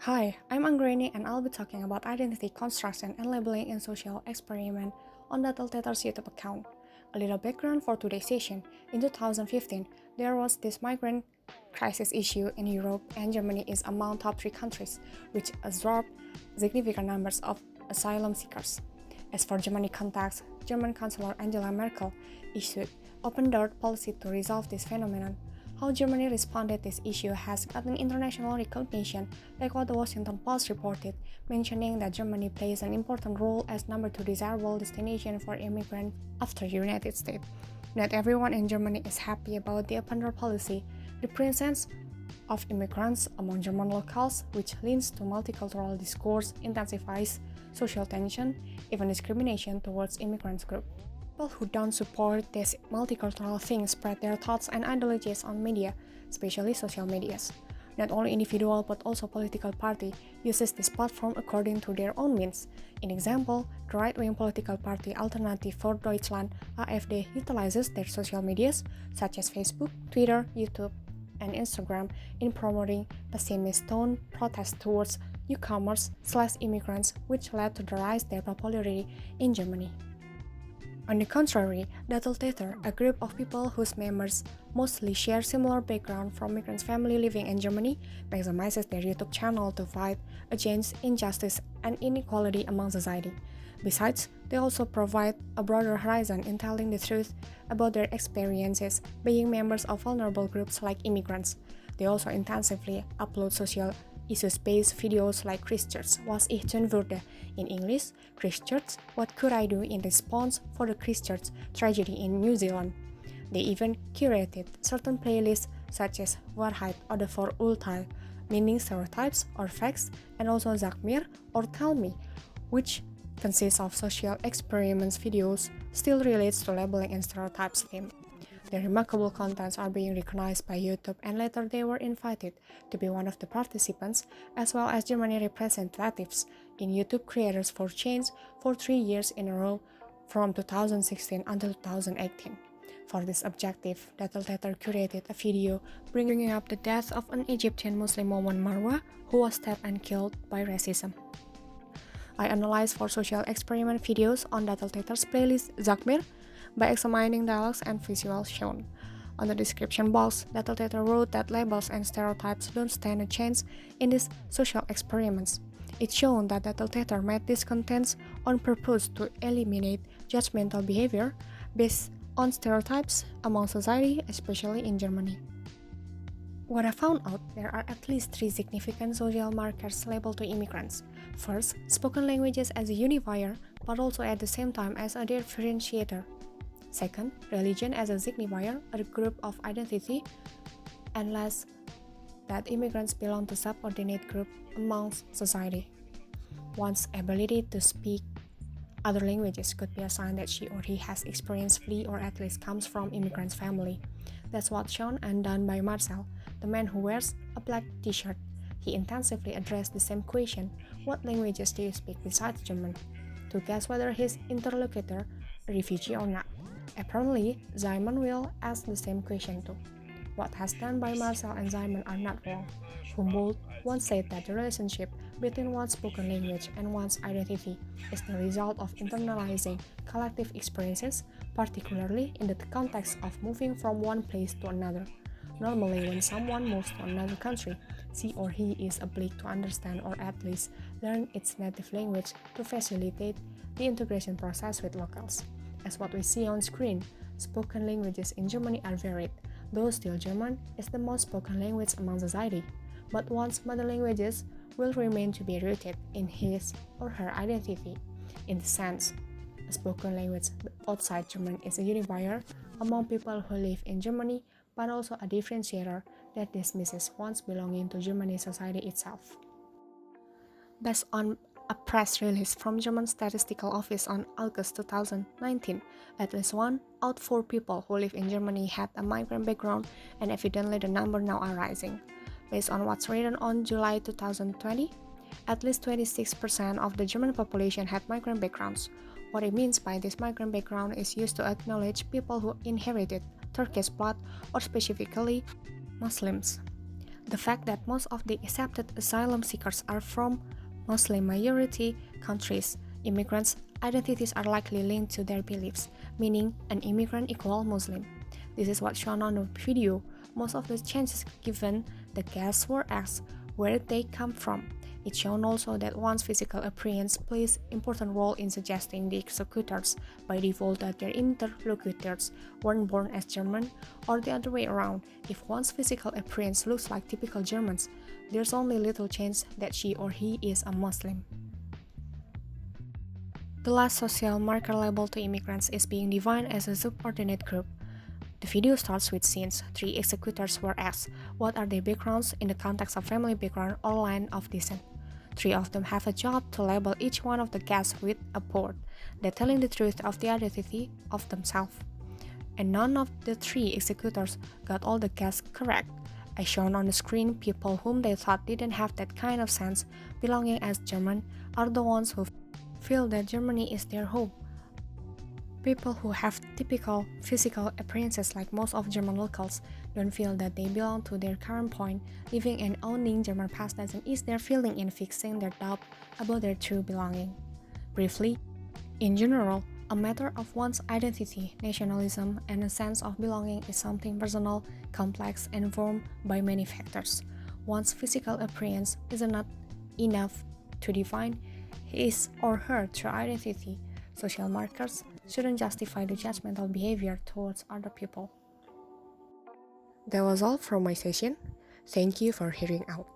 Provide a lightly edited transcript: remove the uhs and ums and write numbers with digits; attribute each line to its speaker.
Speaker 1: Hi, I'm Anggraeni and I'll be talking about identity construction and labeling in social experiment on Datteltäter's YouTube account. A little background for today's session. In 2015, there was this migrant crisis issue in Europe, and Germany is among top 3 countries, which absorbed significant numbers of asylum seekers. As for Germany context, German Chancellor Angela Merkel issued open-door policy to resolve this phenomenon. How Germany responded to this issue has gotten international recognition, like what the Washington Post reported, mentioning that Germany plays an important role as number 2 desirable destination for immigrants after United States. Not everyone in Germany is happy about the open door policy. The presence of immigrants among German locals, which leads to multicultural discourse, intensifies social tension, even discrimination towards immigrants groups. People who don't support this multicultural thing spread their thoughts and ideologies on media, especially social medias. Not only individual but also political party uses this platform according to their own means. In example, the right-wing political party Alternative for Deutschland (AfD) utilizes their social medias such as Facebook, Twitter, YouTube, and Instagram in promoting pessimist tone protests towards newcomers/immigrants, which led to the rise of their popularity in Germany. On the contrary, Datteltäter, a group of people whose members mostly share similar background from migrant families living in Germany, maximizes their YouTube channel to fight against injustice and inequality among society. Besides, they also provide a broader horizon in telling the truth about their experiences being members of vulnerable groups like immigrants. They also intensively upload social issues-based videos like Christchurch, was ich tun würde? In English, Christchurch, what could I do in response for the Christchurch tragedy in New Zealand? They even curated certain playlists such as Waarheid oder Vorurteil, meaning stereotypes or facts, and also Sag mir or Tell me, which consists of social experiments videos, still relates to labeling and stereotypes theme. Their remarkable contents are being recognized by YouTube, and later they were invited to be one of the participants, as well as Germany representatives in YouTube Creators for Change for 3 years in a row from 2016 until 2018. For this objective, Datteltäter curated a video bringing up the death of an Egyptian Muslim woman Marwa, who was stabbed and killed by racism. I analyzed for social experiment videos on Datteltäter's playlist Sag mir by examining dialogues and visuals shown. On the description box, Datteltäter wrote that labels and stereotypes don't stand a chance in these social experiments. It's shown that Datteltäter made these contents on purpose to eliminate judgmental behavior based on stereotypes among society, especially in Germany. What I found out, there are at least 3 significant social markers labeled to immigrants. First, spoken languages as a unifier, but also at the same time as a differentiator. Second, religion as a signifier, a group of identity, and last, that immigrants belong to subordinate group amongst society. One's ability to speak other languages could be a sign that she or he has experienced flee or at least comes from immigrant's family. That's what's shown and done by Marcel, the man who wears a black t-shirt. He intensively addressed the same question: what languages do you speak besides German? To guess whether his interlocutor a refugee or not. Apparently, Simon will ask the same question too. What has done by Marcel and Simon are not wrong. Humboldt once said that the relationship between one's spoken language and one's identity is the result of internalizing collective experiences, particularly in the context of moving from one place to another. Normally, when someone moves to another country, she or he is obliged to understand or at least learn its native language to facilitate the integration process with locals. As what we see on screen, spoken languages in Germany are varied, though still German is the most spoken language among society. But one's mother languages will remain to be rooted in his or her identity. In the sense, a spoken language outside German is a unifier among people who live in Germany, but also a differentiator that dismisses one's belonging to Germany's society itself. Based on a press release from German Statistical Office on August 2019, at least 1 out of 4 people who live in Germany had a migrant background, and evidently the number now are rising. Based on what's written on July 2020, at least 26% of the German population had migrant backgrounds. What it means by this migrant background is used to acknowledge people who inherited Turkish blood or specifically Muslims. The fact that most of the accepted asylum seekers are from Muslim majority countries, immigrants' identities are likely linked to their beliefs, meaning an immigrant equal Muslim. This is what's shown on the video. Most of the chances given, the guests were asked where they come from. It's shown also that one's physical appearance plays important role in suggesting the executors by default that their interlocutors weren't born as German, or the other way around. If one's physical appearance looks like typical Germans, there's only little chance that she or he is a Muslim. The last social marker label to immigrants is being defined as a subordinate group. The video starts with scenes. 3 executors were asked what are their backgrounds in the context of family background or line of descent. 3 of them have a job to label each one of the guests with a board that telling the truth of the identity of themselves. And none of the 3 executors got all the guests correct. As shown on the screen, people whom they thought didn't have that kind of sense belonging as German are the ones who feel that Germany is their home. People who have typical physical appearances like most of German locals don't feel that they belong to their current point. Living and owning German past doesn't ease their feeling in fixing their doubt about their true belonging. Briefly, in general, a matter of one's identity, nationalism, and a sense of belonging is something personal, complex, and formed by many factors. One's physical appearance is not enough to define his or her true identity. Social markers shouldn't justify the judgmental behavior towards other people. That was all from my session. Thank you for hearing out.